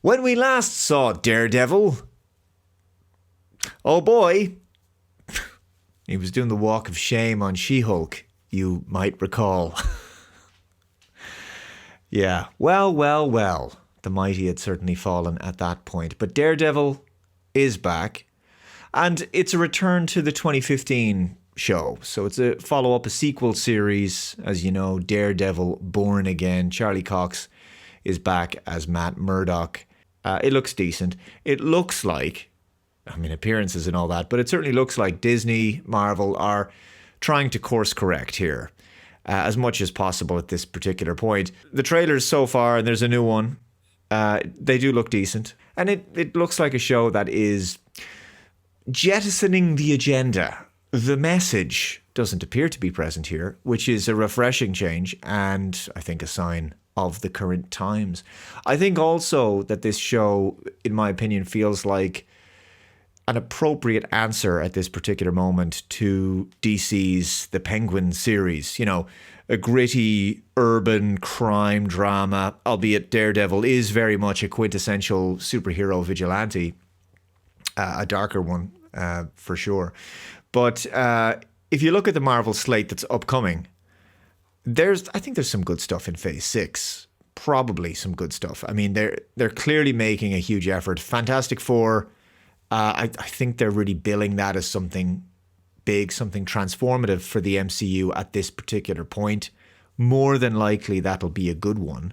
When we last saw Daredevil, oh boy, he was doing the walk of shame on She-Hulk, you might recall. Yeah, well, the mighty had certainly fallen at that point. But Daredevil is back, and it's a return to the 2015 show. So it's a follow-up, a sequel series, as you know, Daredevil Born Again. Charlie Cox is back as Matt Murdock. It looks decent. It looks like, appearances and all that, but it certainly looks like Disney, Marvel are trying to course correct here as much as possible at this particular point. The trailers so far, and there's a new one, they do look decent. And it looks like a show that is jettisoning the agenda. The message doesn't appear to be present here, which is a refreshing change and I think a sign of the current times. I think also that this show, in my opinion, feels like an appropriate answer at this particular moment to DC's The Penguin series. You know, a gritty urban crime drama, albeit Daredevil is very much a quintessential superhero vigilante, a darker one for sure. But if you look at the Marvel slate that's upcoming, I think there's some good stuff in Phase 6. Probably some good stuff. I mean, they're clearly making a huge effort. Fantastic Four, I think they're really billing that as something big, something transformative for the MCU at this particular point. More than likely, that'll be a good one.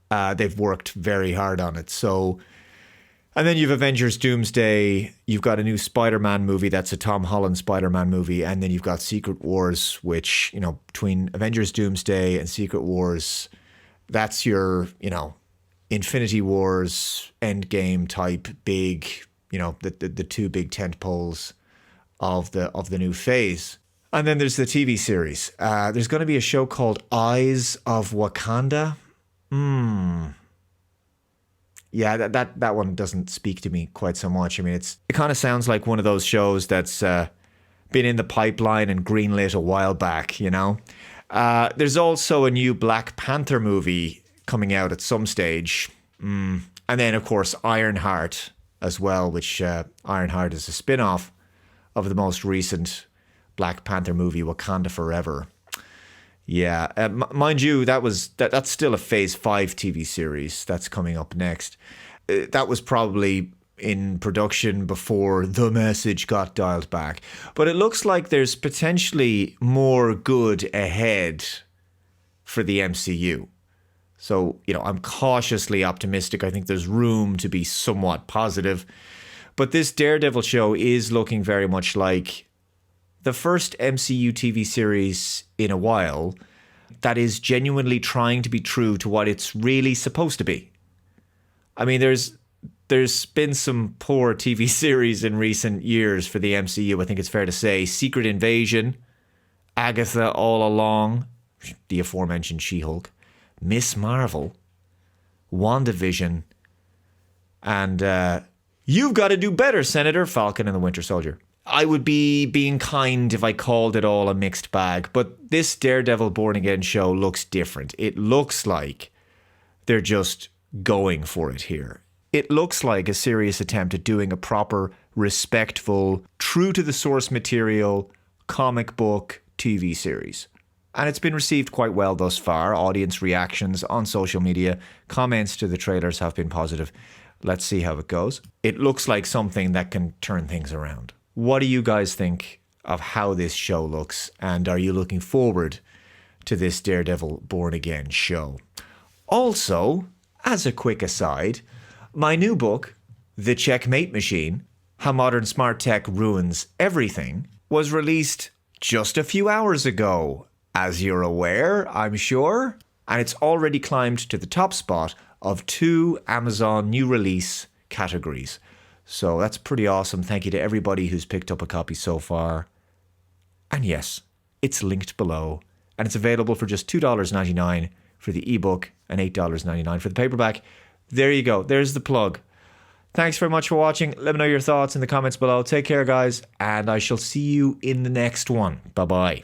They've worked very hard on it. So, and then you've Avengers Doomsday. You've got a new Spider-Man movie. That's a Tom Holland Spider-Man movie. And then you've got Secret Wars, which, between Avengers Doomsday and Secret Wars, that's your, Infinity Wars, Endgame type big, the two big tent poles of the new phase. And then there's the TV series. There's going to be a show called Eyes of Wakanda. Yeah, that one doesn't speak to me quite so much. I mean, it kind of sounds like one of those shows that's been in the pipeline and greenlit a while back, There's also a new Black Panther movie coming out at some stage. And then, of course, Ironheart as well, which Ironheart is a spin-off of the most recent Black Panther movie, Wakanda Forever. Yeah, mind you, that's still a Phase 5 TV series that's coming up next. That was probably in production before the message got dialed back. But it looks like there's potentially more good ahead for the MCU. So, I'm cautiously optimistic. I think there's room to be somewhat positive. But this Daredevil show is looking very much like the first MCU TV series in a while that is genuinely trying to be true to what it's really supposed to be. I mean, there's been some poor TV series in recent years for the MCU, I think it's fair to say. Secret Invasion, Agatha All Along, the aforementioned She-Hulk, Miss Marvel, WandaVision, and You've Got to Do Better, Senator, Falcon and the Winter Soldier. I would be being kind if I called it all a mixed bag, but this Daredevil Born Again show looks different. It looks like they're just going for it here. It looks like a serious attempt at doing a proper, respectful, true to the source material, comic book TV series. And it's been received quite well thus far. Audience reactions on social media, comments to the trailers have been positive. Let's see how it goes. It looks like something that can turn things around. What do you guys think of how this show looks? And are you looking forward to this Daredevil Born Again show? Also, as a quick aside, my new book, The Checkmate Machine, How Modern Smart Tech Ruins Everything, was released just a few hours ago, as you're aware, I'm sure. And it's already climbed to the top spot of 2 Amazon new release categories. So that's pretty awesome. Thank you to everybody who's picked up a copy so far. And yes, it's linked below. And it's available for just $2.99 for the ebook and $8.99 for the paperback. There you go. There's the plug. Thanks very much for watching. Let me know your thoughts in the comments below. Take care, guys. And I shall see you in the next one. Bye-bye.